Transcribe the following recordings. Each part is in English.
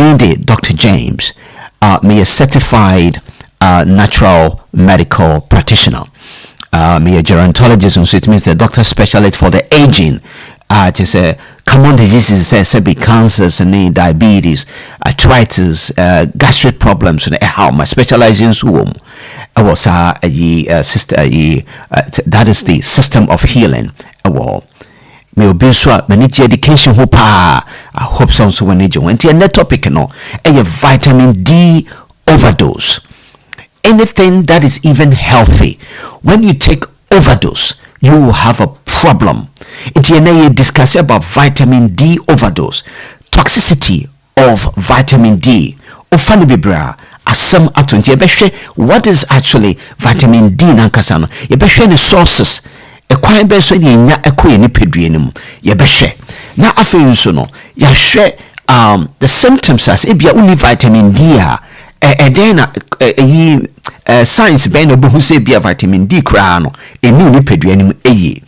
Dinde Dr. James, me a certified natural medical practitioner. Me a gerontologist, and so it means the doctor specialist for the aging. Just common diseases, say cancers and diabetes, arthritis, gastric problems, and how my specialization was sister. That is the system of healing. Me obi so manage education ho pa. I hope so when you went to a topic no a vitamin D overdose. Anything that is even healthy, when you take overdose, you will have a problem. You discuss about vitamin D overdose, toxicity of vitamin D. Ofani bibra asem atonti yebehwe what is actually vitamin D nankasa no. Yebehwe the sources. Ekwan be so ye nya ekoye ni pedue nim. Yebehwe. Na afi nso no, yahwe the symptoms as ebia uni vitamin D a science ben no bohu say bia vitamin D kra no enu ni pedue nim eye.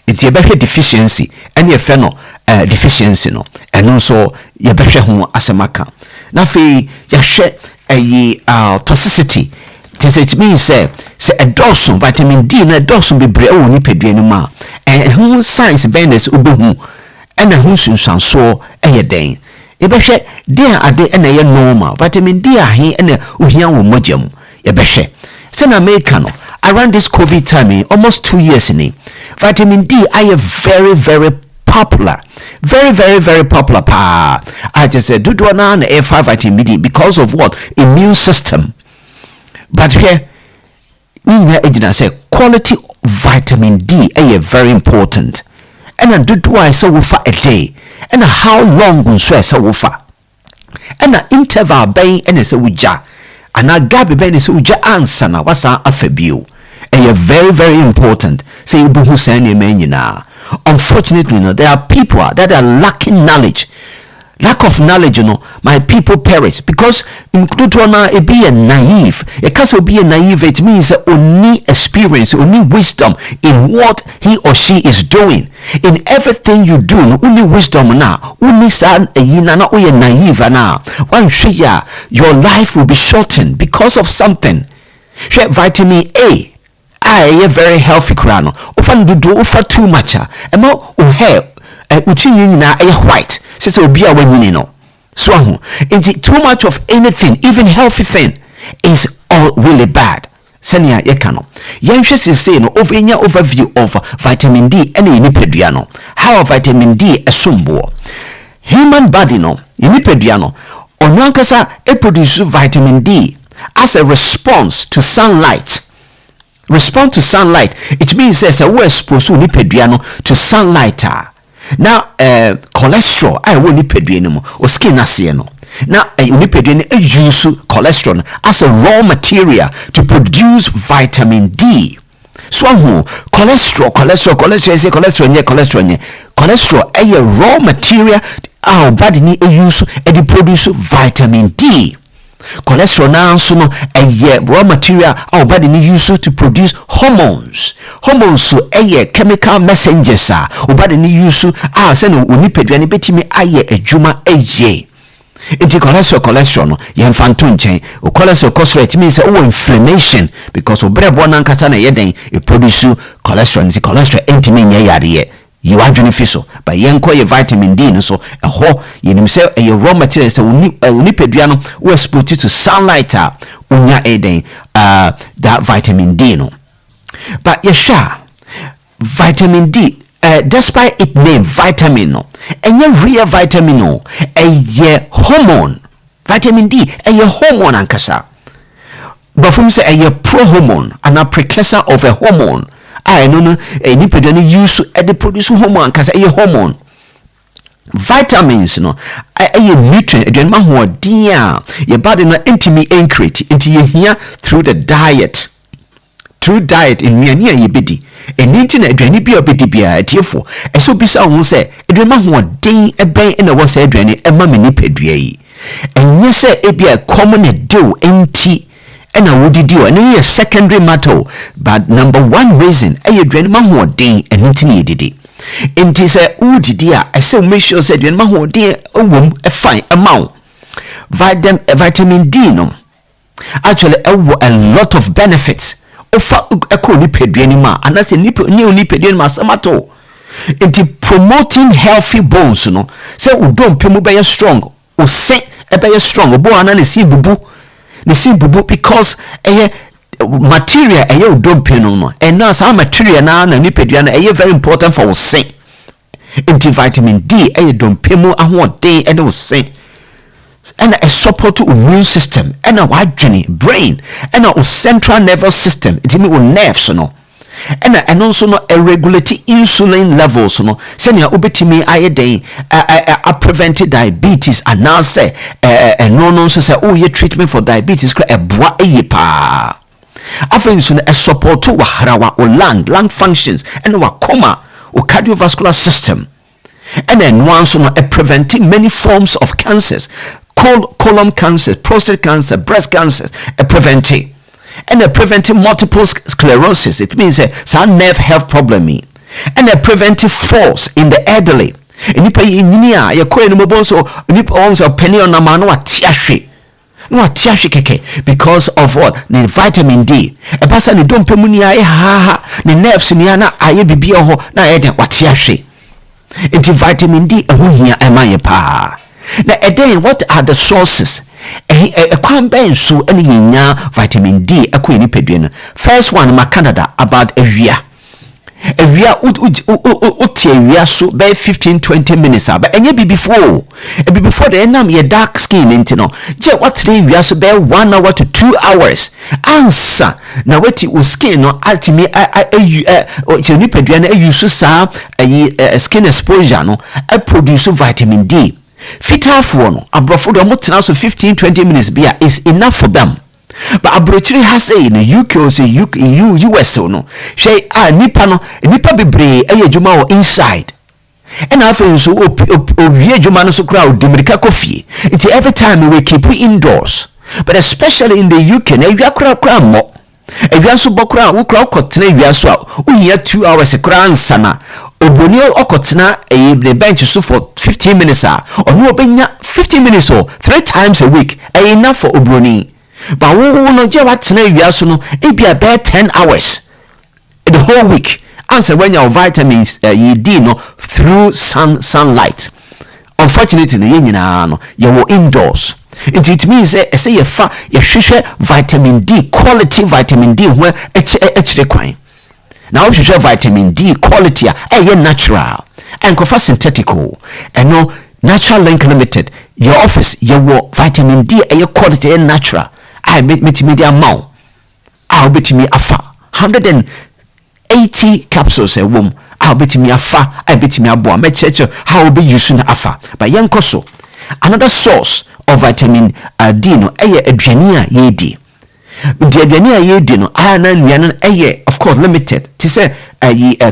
Nti yebehwe deficiency ene efe no deficiency no eno so yebehwe ho asemaka. Na afi yahwe toxicity. It means say a dose vitamin D na dose be bre o ni pedue ni ma who science benders ubehu and who sun so den e be hwe dey ade na ye normal vitamin D ahe na ohia wo mogam e be hwe say na America no around this COVID time almost 2 years ni vitamin D are very very popular, very popular pa. I just said do na F5 vitamin D because of what immune system. But here, we say quality vitamin D is very important. And I do I so for a day. And how long we swear so far. And an interval bay and it's a uja. And a gabi ben is uja answer now. What's our afebio? And very important. Say you who send your menu now. Unfortunately, there are people that are lacking knowledge. Lack of knowledge, my people perish because it be a naive. A case will be a naive. It means only experience, only wisdom in what he or she is doing. In everything you do, only wisdom now. Only son a yina not we naive now. One share your life will be shortened because of something. Share vitamin A. I very healthy crano. Often do offer too much. Emo hair. Uchini na white. So be a when you know. So too much of anything, even healthy thing, is all really bad. Senia yekano. Yanshas is saying over in your overview of vitamin D and inipediano. How vitamin D a sumbo. Human body no inipediano. Onwankasa it produce vitamin D as a response to sunlight. Respond to sunlight. It means there's a way exposed to inipediano to sunlight. Now, cholesterol, I will nipedue or skin asieno. Now, a nipedue use cholesterol as a raw material to produce vitamin D. So, cholesterol, a raw material our body need use and produce vitamin D. Cholesterol now a raw material our body need use to produce hormones. Hormones so a chemical messengers our body need use send unipedua ni betimi aye adwuma eye. Inti cholesterol no yemfanto nchen. Cholesterol means inflammation because obrebo na nkasa na yeden e produce cholesterol. Inti cholesterol entimi nya yare you are beneficial but yenko ye vitamin D no so ho yenim say a raw material say unipedua no we expose to sunlight unya eden that vitamin D no. But yesha vitamin D despite its name vitamin no enye real vitamin no a hormone. Vitamin D a hormone ankasa but from say a pro hormone and a precursor of a hormone. I no any person use to produce hormone cause a hormone. Vitamins no a nutrient again ma ho dia your body na intimi increase into you here through the diet. Through diet in me near ye bidi and nintin aduane bi obedi bia tiefo eso bisa wo say aduane ma ho den e ben na wo say aduane e ma me nipadua yi enye say e bia common do enti and I would do and a secondary matter, but number one reason I drain my whole day and it did it. It is a wood dear. I so make sure said when my whole dear a fine amount. vitamin D no actually a lot of benefits ofa eko nipadua ni ma anase nipadua ni ma samato into promoting healthy bones no say udompe mu be strong o se e be strong obo ana ne si bubu because material udompe no and now some material na nipadua na very important for o se into vitamin D dompe mu ahoden e o se and a support to immune system and a wide brain and a central nervous system it mean nerves no and also no regulate insulin levels no senior obetimi ayeden a prevent diabetes and now say no so say oh treatment for diabetes e boa pa after so a support to waharawa or lung functions and wa coma or cardiovascular system and then once no preventing many forms of cancers, colon cancer, prostate cancer, breast cancer, preventing multiple sclerosis. It means some nerve health problem and preventing falls in the elderly. Nipa yinia ya ko enu bo so nipa on so penny on na no atiahwe keke because of what the vitamin D. E pasa ni dompe mu ni aye ha ni nerves ni na aye bibia ho na aye den watiahwe. Into vitamin D eho hia emaye pa. Now again, what are the sources? Kwan ben so any nya vitamin D akwa ni pedue. First one ma Canada about awia utie so by 15-20 minutes but enye before the enam ye dark skin into no je what today so by 1 hour to 2 hours answer na weti o skin no ultimate ni pedue na use sa skin exposure no produce vitamin D fitar for no abrofo do mo tena so 15-20 minutes bia is enough for them. But abrochiri has say in the UK or say US no say nipa bebre ejuma o inside and after so owie ejuma no so crowd demirika coffee it's every time we keep indoors but especially in the UK na ewia kra mo ewia so bokra wo kra kotena ewia so a uhia 2 hours kra ansana oboni okotena the bench so for 15 minutes onu obenya 15 minutes or 3 times a week enough for obroni. But we no je watena wia so no e bia be 10 hours the whole week answer when your vitamins you D no through sunlight. Unfortunately ye nyina no ye wo indoors it means say ye fa ye hwehwe vitamin D quality vitamin D ho echire kwan now we hwehwe vitamin D quality ye natural and kofa synthetical and no natural link limited your office ye wo vitamin D ye quality ye natural I met media mount. I'll bet me afa 180 capsules a womb. I'll bet me afa. I bet me a boy. Me church how will be using afa. But young koso another source of vitamin D no adrenia ye di. The adrenia ye di no iron of course limited. To say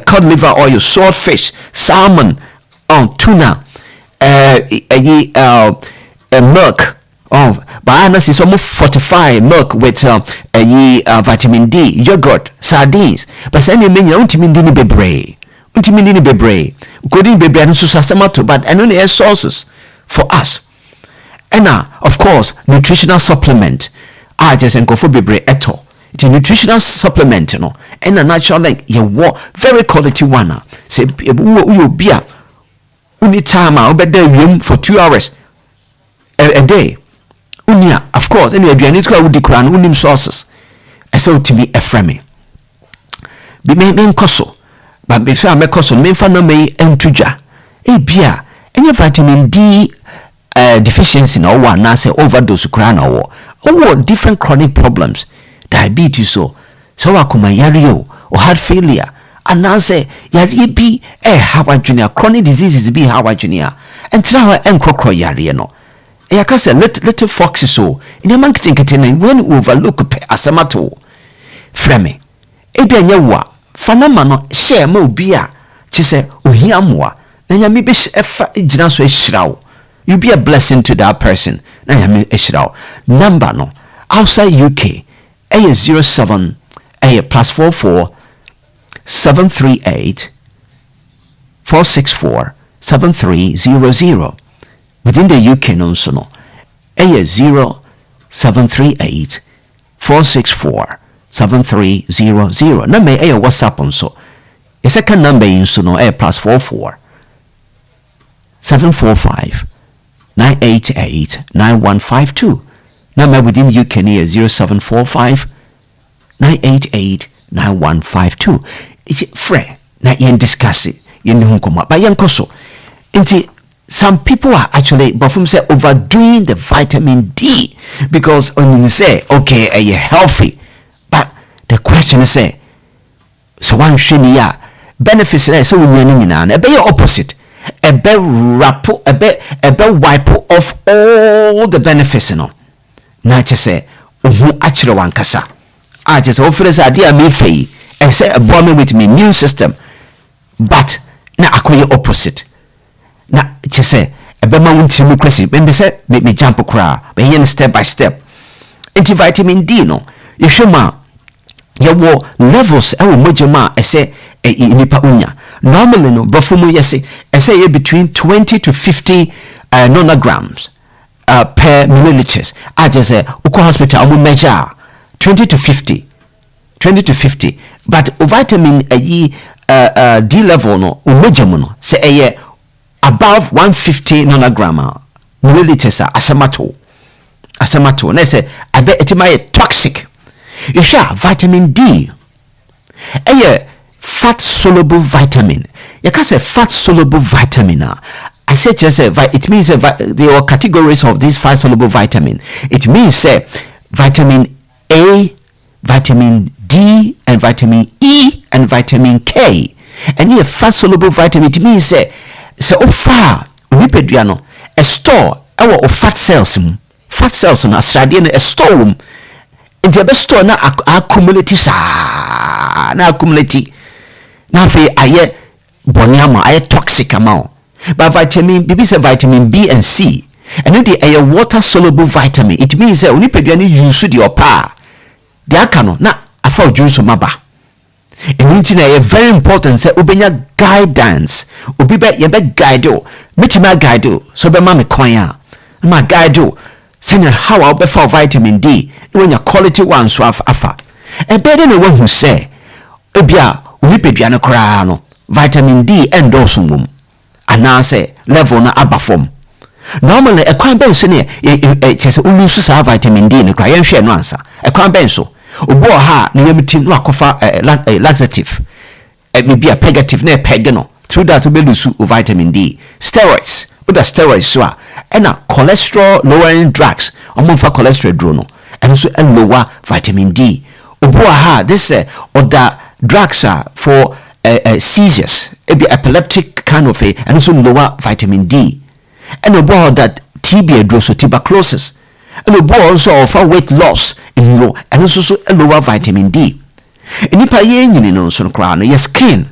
cod liver oil, swordfish, salmon, tuna, milk. But I see some fortified milk with vitamin D, yogurt, sardines. But send you many untimindini bebre. Couldn't be brand so sasamato, but and only sources for us. And of course, nutritional supplement. I just go for bebre eto. It's a nutritional supplement, you know, and a natural link. You want very quality one. Say you beer. Only time I'll be there for 2 hours a day. Unia, of course, anyway, you need to go with unim sources. I say to me a frame. Be me koso, but before I make koso, me fana me entuja. Bia, any vitamin D deficiency no one na say overdose krana or different chronic problems, diabetes so akuma yario or heart failure. And now say yari be how junior chronic diseases be how junior and tell her and crocro yari no. Yakasa little foxes so in a monkey kitchen when overlook asamato frame ebia nyewa fanamano share mo bia chise ohiamwa na nyame be efa gina so ehirawo you be a blessing to that person na nyame ehirawo number no outside UK A07 +44 738 464 7300 within the UK no so no ɛyɛ 0738 464 7300. Number ɛyɛ WhatsApp nso. The second number yi nso no ɛyɛ +44 745 988 9152. Number within UK is 0745 988 9152. It's free. Na yen discuss it. Yen hunkoma. But yen koso. Some people are actually, but from say overdoing the vitamin D because when you say, okay, are you healthy? But the question is say, so one shiniya benefits so we a be opposite. A be rapo, a be wipe off all the benefits, na just say actually one kasa I just offer us idea me fee and say a bomb with me immune system but na akoye opposite na just say a bema won't me crazy when say make me jump cry but here step by step anti vitamin D no you show ma you wo levels e wo mojema e say nipa unya normally no bafumu yesi e say between 20 to 50 nanograms per milliliters. I just say uko hospital we measure 20 to 50 but vitamin D level no umejemu no say above 150 nanogram milliliters asamato na say abe etima toxic. You sure vitamin D fat soluble vitamin. You can say fat soluble vitamin I said just it means there are categories of these fat soluble vitamin. It means vitamin A, vitamin D, and vitamin E, and vitamin K. And here fat soluble vitamin it means far unipeduano a store our fat cells no asrade no a store into a store na accumulate na fe aye bonyama aye toxic amount. But vitamin B is vitamin B and C. And then a water soluble vitamin. It means that only peduani use the opa. The akano na afa juice maba. And it's very important say ubenya guidance. Ubibe yebe guide you. Mitima guide you. So be mama kwanya. Ma guide you. Send how I'll be for vitamin D. When your quality one so afa. And better than one who say ubia unipeduani korano. Vitamin D endorse mum. Anase level na aba form. Normally a kwan ben so ne chese ulusu sa vitamin D ne kra yen hwe no ansa. A kwan ben so obo ha na yemtim no akofa laxative. Maybe a pegative na peg no. Through that we lose vitamin D. Steroids. Oda steroids so and cholesterol lowering drugs. Omonfa cholesterol draw no. And so lower vitamin D. Obo ha this oda drugs for seizures, it be epileptic kind of and also lower vitamin D. And about that TB so tuberculosis. And about also offer weight loss in low and also lower vitamin D. And if I no so crown your skin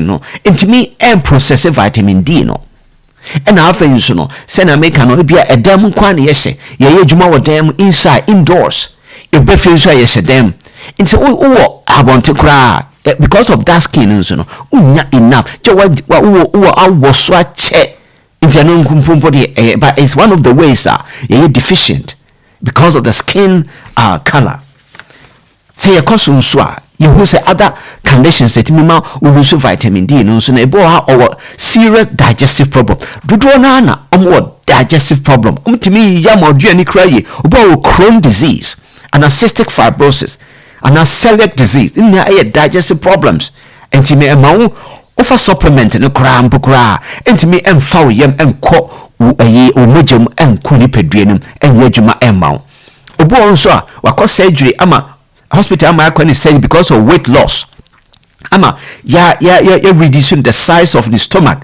no into me and process vitamin D no. And after you so no send a make no be a damn kwan yes ye juma wa dem inside indoors. You be feel so yes dem. Into I want to cry. Because of that skin no unya enough was so che but it's one of the ways you're deficient because of the skin color. Say your cause you who say other conditions that mima will lose vitamin D no so na or serious digestive problem do na digestive problem to me yam or any cry about Crohn's disease and cystic fibrosis and celiac disease in the digestive problems and to me a offer supplement no cram pokra and to me and foul yam and co umujum and kuni pedrianum and yajuma emma obo so wa surgery ama hospital ama kwani say because of weight loss ama ya reducing the size of the stomach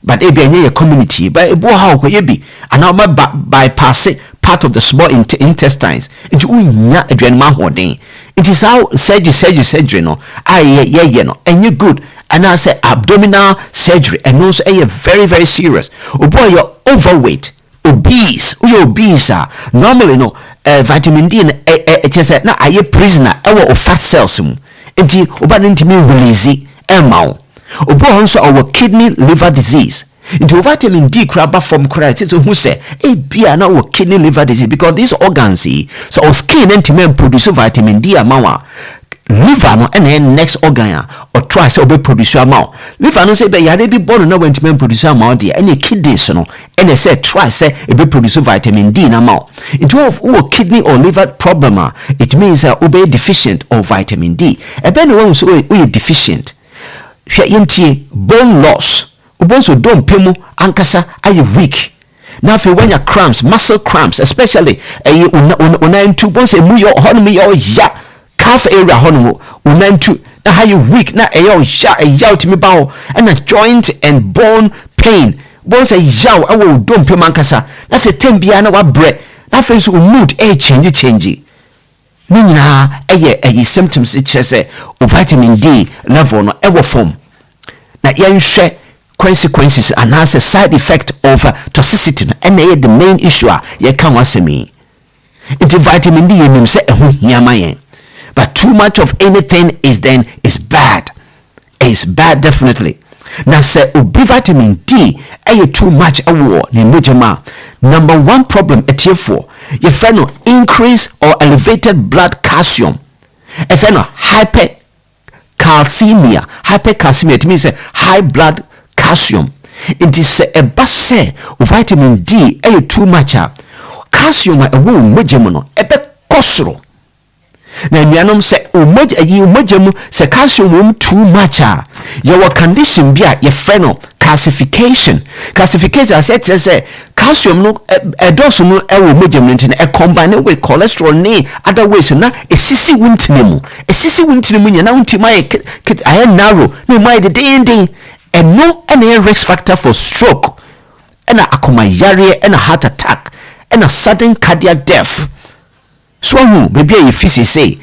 but e be your community but ebo how ko ye bi and now bypass part of the small intestines into unya adrenal hoden. It is how surgery no no and you good and I say abdominal surgery and also very very serious. Oh boy, you're overweight, obese normally no vitamin D it is na aye prisoner of fat cells into oba ntimi release emao. Oh boy, also our kidney liver disease Into vitamin D crab from credit who say a beer now kidney liver disease because these organs so our skin and men produce vitamin D amawa liver no and then next organ or try so be produce amount liver no say be ya be born no when men produce amount there any kidneys no and they say try say e be produce vitamin D na amount into of kidney or liver problem it means be deficient of vitamin D e be no so we deficient hwe yentie bone loss ubonso don pemu ankasa aye weak na fe when your cramps muscle cramps especially unantu bonso mu yo hono me yo ya calf area hono unantu na how you weak na yo ya utimi bawo na joint and bone pain bonso yaw awo don pemu ankasa na fe tembia na wa bre na fe so mood change ni nyina eye symptoms it say vitamin D level no ewo form na yenhwe consequences and has a side effect of toxicity and the main issue you can was me into vitamin D you say but too much of anything is bad. It's bad definitely. Now say obi vitamin D too much award ni mujama. Number one problem at here for your friend increase or elevated blood calcium. If you know hypercalcemia it means high blood calcium. It is a basse vitamin D too much calcium mujamo ebe kosro na nnuanom se umojam se calcium too much your condition bia your friend calcification as say calcium no dose no ewo mojam ntin e combine with cholesterol ni other ways na esisi wuntinemu nya na wuntima aye narrow no mai de ding and no any risk factor for stroke and akoma yare and a heart attack and a sudden cardiac death. So maybe you say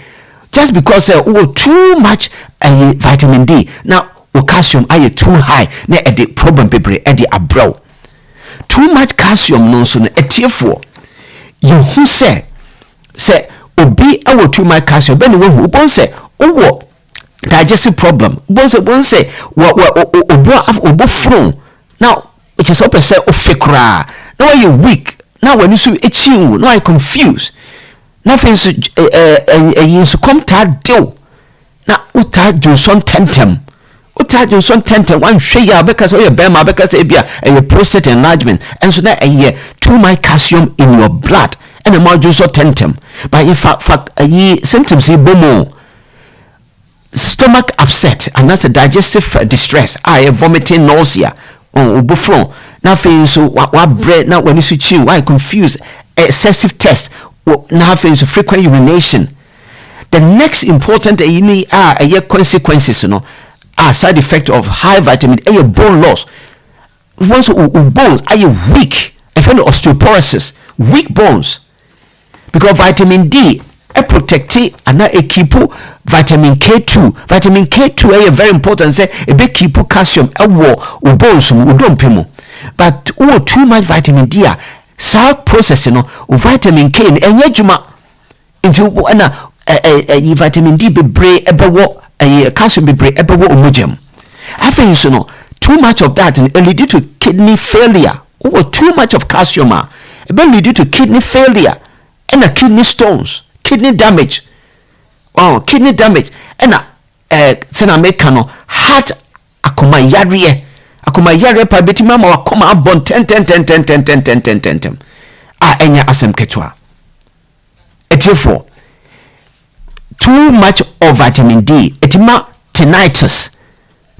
just because too much vitamin D now calcium are too high na the problem people the abrow too much calcium no so for you who say obi too much calcium ben we who say digestive problem bon say obo from now it is up say ofekra now you weak now when you so itching now I confused nothing you come to do now uta Johnson tentem one share because you bema because a prostate enlargement and so that too much calcium in your blood and a more Johnson tentem but in fact symptoms bomo stomach upset and that's a digestive distress vomiting nausea bufron nothing so what bread now when you chew why confused excessive test now happens frequent urination. The next important consequences are side effect of high vitamin A bone loss. Once bones are weak, a kind of osteoporosis, weak bones because vitamin D protect and a keep vitamin K2 is very important say a big keep calcium bones but too much vitamin D processing vitamin K enye juma into vitamin D bebre ebewo calcium bebre ebewo omojam after so too much of that and lead to kidney failure too much of calcium lead to kidney failure and kidney stones kidney damage and sena make no heart akoma yare pa betima ma wakoma abon 10 enya asem ketwa etifo too much of vitamin D etima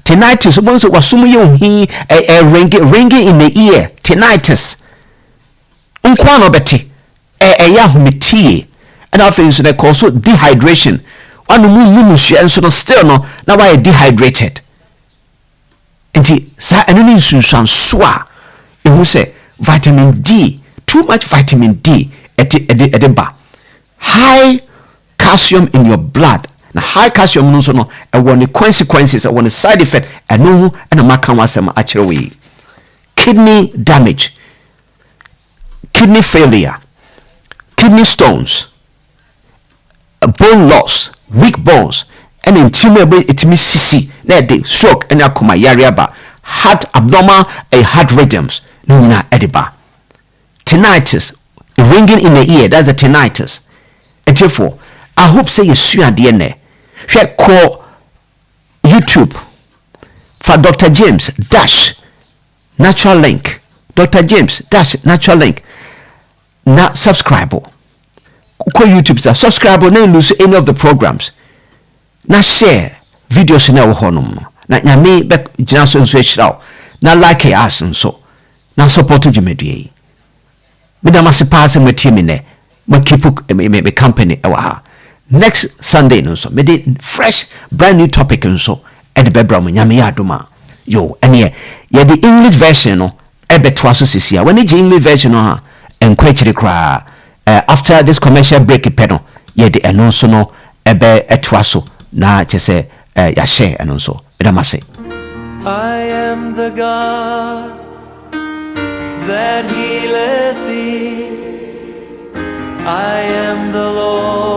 tinnitus bonso wasumu ye hi ringing in the ear tinnitus nkwa no beti ya humitie and after so they cause dehydration one mu so no still no na why dehydrated nti sa enuni nsunsan so a ehu say vitamin D too much vitamin D edeba high calcium in your blood na high calcium no so no e won the consequences e won the side effect enu na maka wasem a kire we kidney damage kidney failure kidney stones bone loss weak bones and in timebe itimi sisi na de stroke and akoma yare aba heart abnormal heart rhythms no nyina ediba. Tinnitus, ringing in the ear, that's the tinnitus. And therefore, I hope say you see at the end. Call YouTube for Dr. James dash natural link. Dr. James dash natural link. Now subscribe. Call YouTube subscribe. Now lose any of the programs. Now share videos na honum. Na nyame be gina so nso ehira. Na like us nso. Na support jumedie. Me da mase pass me team ne. Me keep me company ewa ha. Next Sunday nso me dey fresh brand new topic nso e de bebra mo nyame ya adoma. Yo ene ye the English version no e beto aso sisia. When the English version no ha enkwachiri kra after this commercial break pedo ye the eno nso no ebe eto aso na chese ya share eno nso. Me da mase. I am the God that healeth thee. I am the Lord